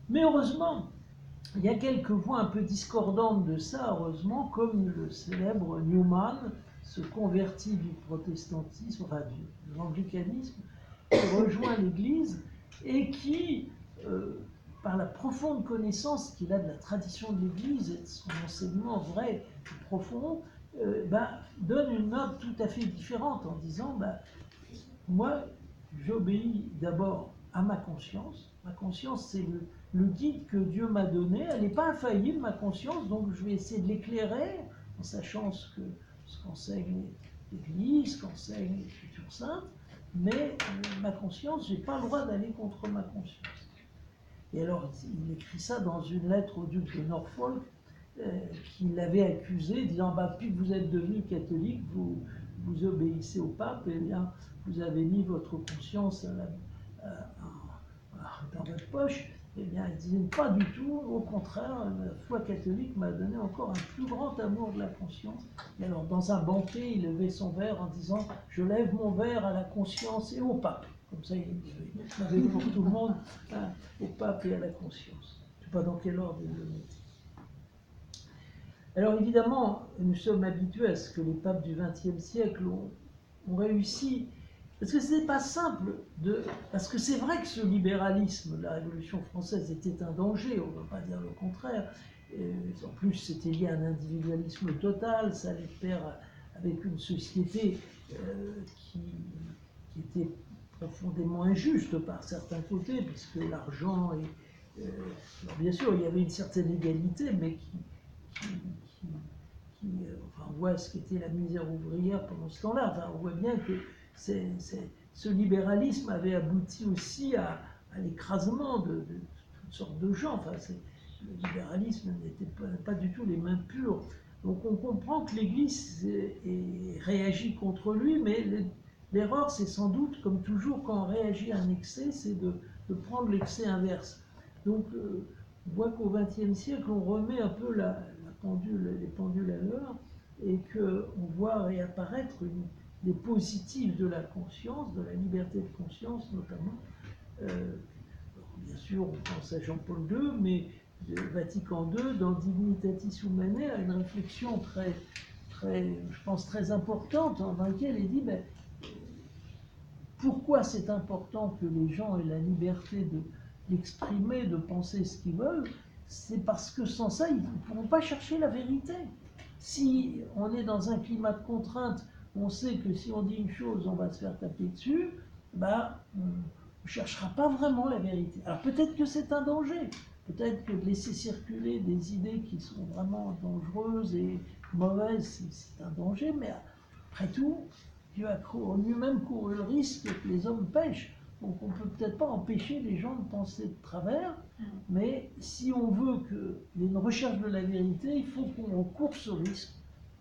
Mais heureusement, il y a quelques voix un peu discordantes de ça, heureusement, comme le célèbre Newman se convertit du protestantisme, enfin de l'anglicanisme, qui rejoint l'Église et qui, par la profonde connaissance qu'il a de la tradition de l'Église et de son enseignement vrai et profond, donne une note tout à fait différente en disant moi, j'obéis d'abord à ma conscience. Ma conscience, c'est le guide que Dieu m'a donné. Elle n'est pas infaillible, ma conscience, donc je vais essayer de l'éclairer en sachant ce qu'enseigne l'Église, ce qu'enseigne l'Écriture sainte. Mais ma conscience, je n'ai pas le droit d'aller contre ma conscience. Et alors, il écrit ça dans une lettre au duc de Norfolk, qui l'avait accusé, disant puis que vous êtes devenu catholique, vous obéissez au pape, et bien vous avez mis votre conscience dans votre poche. Eh bien, il disait pas du tout, au contraire, la foi catholique m'a donné encore un plus grand amour de la conscience. Et alors, dans un banquet, il levait son verre en disant je lève mon verre à la conscience et au pape. Comme ça, il avait pour tout le monde, hein, au pape et à la conscience. Je ne sais pas dans quel ordre il le mettait. Alors évidemment, nous sommes habitués à ce que les papes du XXe siècle ont réussi, parce que ce n'est pas simple, parce que c'est vrai que ce libéralisme de la Révolution française était un danger, on ne va pas dire le contraire, en plus c'était lié à un individualisme total, ça allait de pair avec une société qui était profondément injuste par certains côtés, puisque l'argent et... alors bien sûr, il y avait une certaine égalité, mais enfin, on voit ce qu'était la misère ouvrière pendant ce temps-là. Enfin, on voit bien que ce libéralisme avait abouti aussi à l'écrasement de toutes sortes de gens. Enfin, le libéralisme n'était pas du tout les mains pures. Donc on comprend que l'Église réagit contre lui, mais l'erreur, c'est sans doute, comme toujours, quand on réagit à un excès, c'est de prendre l'excès inverse. Donc on voit qu'au XXe siècle, on remet un peu les pendules à l'heure, et qu'on voit réapparaître des positifs de la conscience, de la liberté de conscience notamment. Bien sûr, on pense à Jean-Paul II, mais Vatican II, dans Dignitatis Humanae, a une réflexion je pense, très importante, dans laquelle il dit pourquoi c'est important que les gens aient la liberté d'exprimer, de penser ce qu'ils veulent. C'est parce que sans ça, ils ne pourront pas chercher la vérité. Si on est dans un climat de contrainte, on sait que si on dit une chose, on va se faire taper dessus, on ne cherchera pas vraiment la vérité. Alors peut-être que c'est un danger, peut-être que de laisser circuler des idées qui sont vraiment dangereuses et mauvaises, c'est un danger, mais après tout, Dieu a lui-même couru le risque que les hommes pêchent. Donc on ne peut peut-être pas empêcher les gens de penser de travers, mais si on veut qu'il y ait une recherche de la vérité, il faut qu'on court ce risque,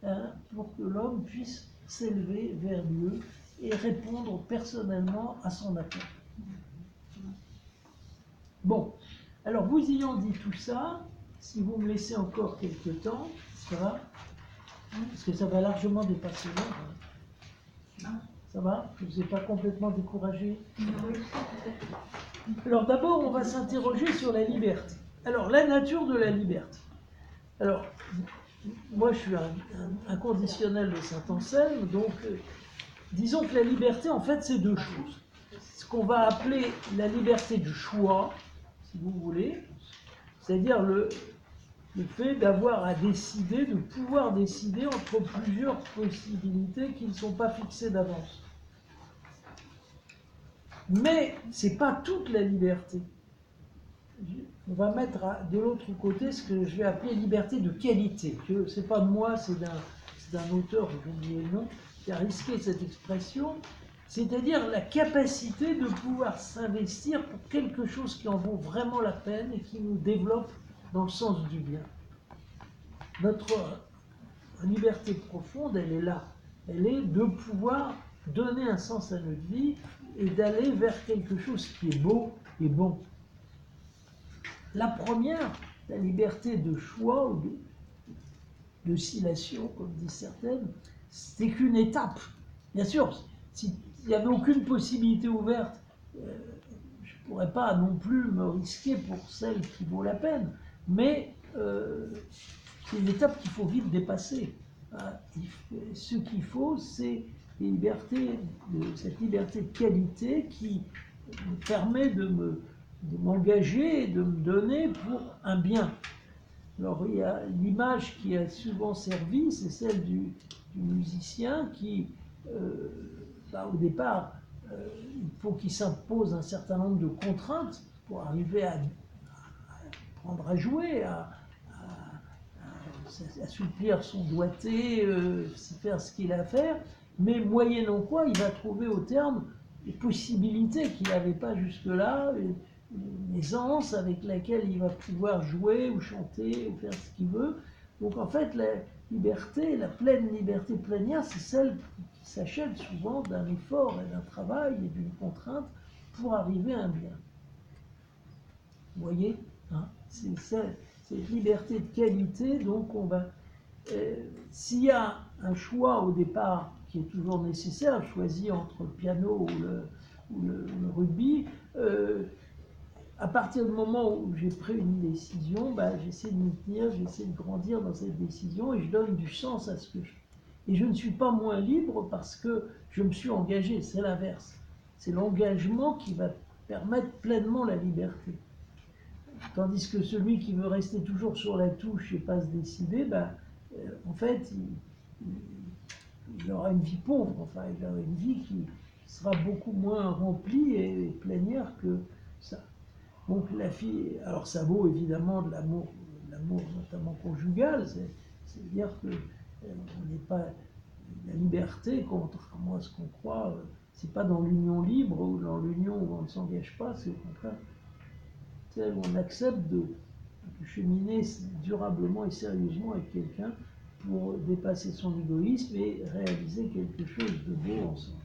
hein, pour que l'homme puisse s'élever vers Dieu et répondre personnellement à son appel. Bon, alors vous ayant dit tout ça, si vous me laissez encore quelques temps, ça va, parce que ça va largement dépasser l'heure. Ça va? Je ne vous ai pas complètement découragé? Alors d'abord, on va s'interroger sur la liberté. Alors, la nature de la liberté. Alors, moi je suis un conditionnel de Saint-Anselme, donc disons que la liberté, en fait, c'est deux choses. Ce qu'on va appeler la liberté du choix, si vous voulez, c'est-à-dire le fait d'avoir à décider, de pouvoir décider entre plusieurs possibilités qui ne sont pas fixées d'avance. Mais ce n'est pas toute la liberté. On va mettre de l'autre côté ce que je vais appeler liberté de qualité. Ce n'est pas de moi, c'est d'un auteur, j'ai oublié le nom, qui a risqué cette expression, c'est-à-dire la capacité de pouvoir s'investir pour quelque chose qui en vaut vraiment la peine et qui nous développe dans le sens du bien. Notre liberté profonde, elle est là. Elle est de pouvoir donner un sens à notre vie et d'aller vers quelque chose qui est beau et bon. La première, la liberté de choix ou d'oscillation, comme disent certaines, c'est qu'une étape. Bien sûr, s'il n'y avait aucune possibilité ouverte, je ne pourrais pas non plus me risquer pour celle qui vaut la peine, mais c'est une étape qu'il faut vite dépasser. Ce qu'il faut, c'est cette liberté de qualité qui me permet de m'engager et de me donner pour un bien. Alors il y a l'image qui a souvent servi, c'est celle du musicien qui, au départ, il faut qu'il s'impose un certain nombre de contraintes pour arriver à apprendre à jouer, à assouplir son doigté, faire ce qu'il a à faire, mais moyennant quoi il va trouver au terme des possibilités qu'il n'avait pas jusque-là, une aisance avec laquelle il va pouvoir jouer ou chanter ou faire ce qu'il veut. Donc en fait, la liberté, la pleine liberté plénière, c'est celle qui s'achève souvent d'un effort et d'un travail et d'une contrainte pour arriver à un bien. Vous voyez, hein, c'est cette liberté de qualité, donc on va... s'il y a un choix au départ qui est toujours nécessaire, choisi entre le piano ou le rugby, à partir du moment où j'ai pris une décision, j'essaie de m'y tenir, j'essaie de grandir dans cette décision et je donne du sens à ce que je fais. Et je ne suis pas moins libre parce que je me suis engagé, c'est l'inverse. C'est l'engagement qui va permettre pleinement la liberté. Tandis que celui qui veut rester toujours sur la touche et pas se décider, en fait, il aura une vie pauvre, enfin, il aura une vie qui sera beaucoup moins remplie et plénière que ça. Donc la fille, alors ça vaut évidemment de l'amour notamment conjugal, c'est-à-dire que on n'est pas la liberté, contrairement à ce qu'on croit, c'est pas dans l'union libre ou dans l'union où on ne s'engage pas, c'est au contraire celle où on accepte de cheminer durablement et sérieusement avec quelqu'un pour dépasser son égoïsme et réaliser quelque chose de beau ensemble.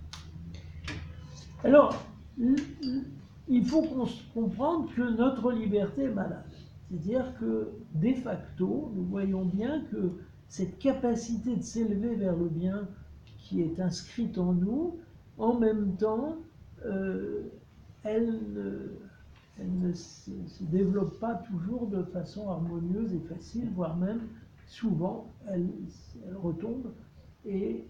Alors, il faut comprendre que notre liberté est malade. C'est-à-dire que, de facto, nous voyons bien que cette capacité de s'élever vers le bien qui est inscrite en nous, en même temps, elle ne se développe pas toujours de façon harmonieuse et facile, voire même souvent elle retombe. Et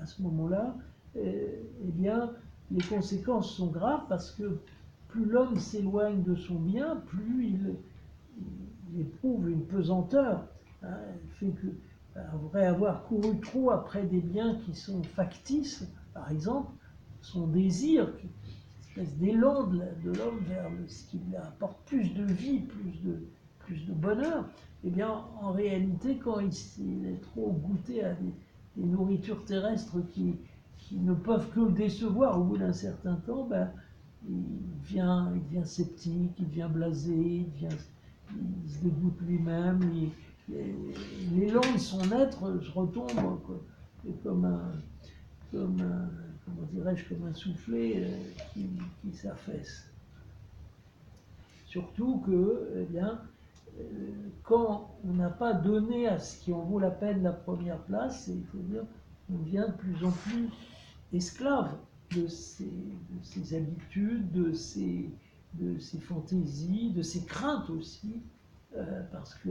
à ce moment-là, eh bien, les conséquences sont graves parce que plus l'homme s'éloigne de son bien, plus il éprouve une pesanteur. Hein, fait que, après avoir couru trop après des biens qui sont factices, par exemple, son désir, une espèce d'élan de l'homme vers ce qui lui apporte plus de vie, plus de bonheur, eh bien, en réalité, quand il est trop goûté à des nourritures terrestres qui ne peuvent que le décevoir au bout d'un certain temps, il devient sceptique, il devient blasé, il se dégoûte lui-même, l'élan de son être retombe comme un comment dirais-je, comme un soufflet qui s'affaisse. Surtout que, eh bien, quand on n'a pas donné à ce qui en vaut la peine la première place, il faut dire, on devient de plus en plus esclave de ses habitudes, de ses fantaisies, de ses craintes aussi, parce que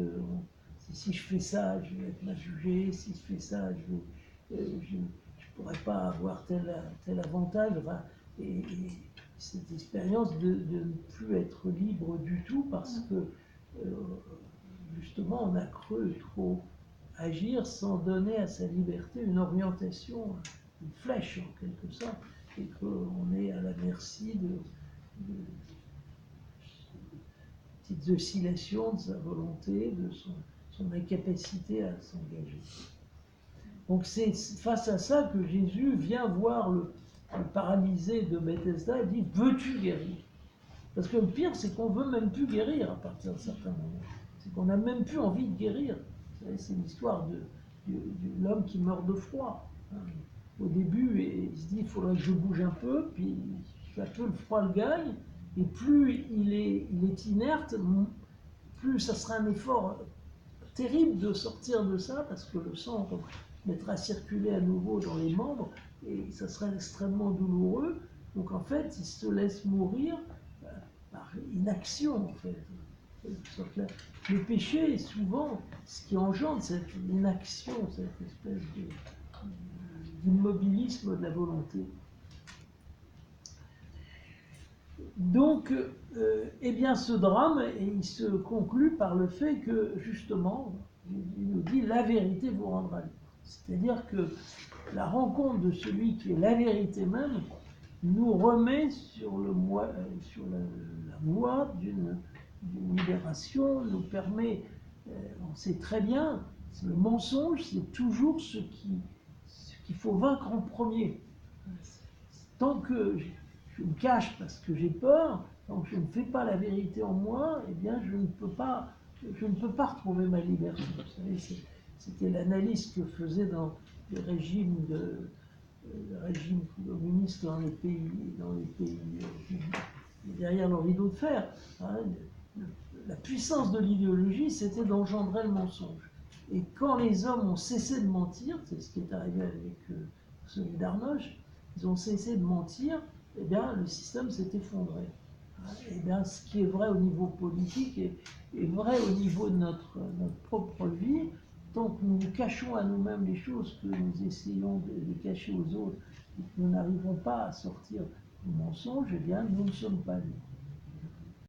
si je fais ça, je vais être mal jugé, si je fais ça, je ne pourrais pas avoir tel avantage. Enfin, et cette expérience de ne plus être libre du tout parce que justement on a cru trop agir sans donner à sa liberté une orientation, une flèche en quelque sorte, et qu'on est à la merci de petites oscillations de sa volonté, de son incapacité à s'engager. Donc c'est face à ça que Jésus vient voir le paralysé de Bethesda et dit « Veux-tu guérir ?» Parce que le pire, c'est qu'on ne veut même plus guérir à partir d'un certain moment. C'est qu'on n'a même plus envie de guérir. C'est l'histoire de l'homme qui meurt de froid. Au début, il se dit « Il faudrait que je bouge un peu », puis peu à peu le froid le gagne, et plus il est inerte, plus ça sera un effort terrible de sortir de ça, parce que le sang mettra circuler à nouveau dans les membres, et ça serait extrêmement douloureux. Donc en fait, il se laisse mourir inaction, en fait. Le péché est souvent ce qui engendre cette inaction, cette espèce d'immobilisme de la volonté. Donc, eh bien, ce drame, il se conclut par le fait que, justement, il nous dit la vérité vous rendra libre. C'est-à-dire que la rencontre de celui qui est la vérité même nous remet sur la voie d'une libération, nous permet, on sait très bien, le mensonge, c'est toujours ce qu'il faut vaincre en premier. Tant que je me cache parce que j'ai peur, tant que je ne fais pas la vérité en moi, eh bien je ne peux pas retrouver ma liberté. Vous savez, c'était l'analyse que faisait dans les régimes communistes dans les pays derrière le rideau de fer. Hein, la puissance de l'idéologie, c'était d'engendrer le mensonge. Et quand les hommes ont cessé de mentir, c'est ce qui est arrivé avec Solidarność, ils ont cessé de mentir, eh bien le système s'est effondré. Eh bien, ce qui est vrai au niveau politique est vrai au niveau de notre propre vie. Tant que nous cachons à nous-mêmes les choses que nous essayons de cacher aux autres et que nous n'arrivons pas à sortir du mensonge, eh bien, nous ne sommes pas libres.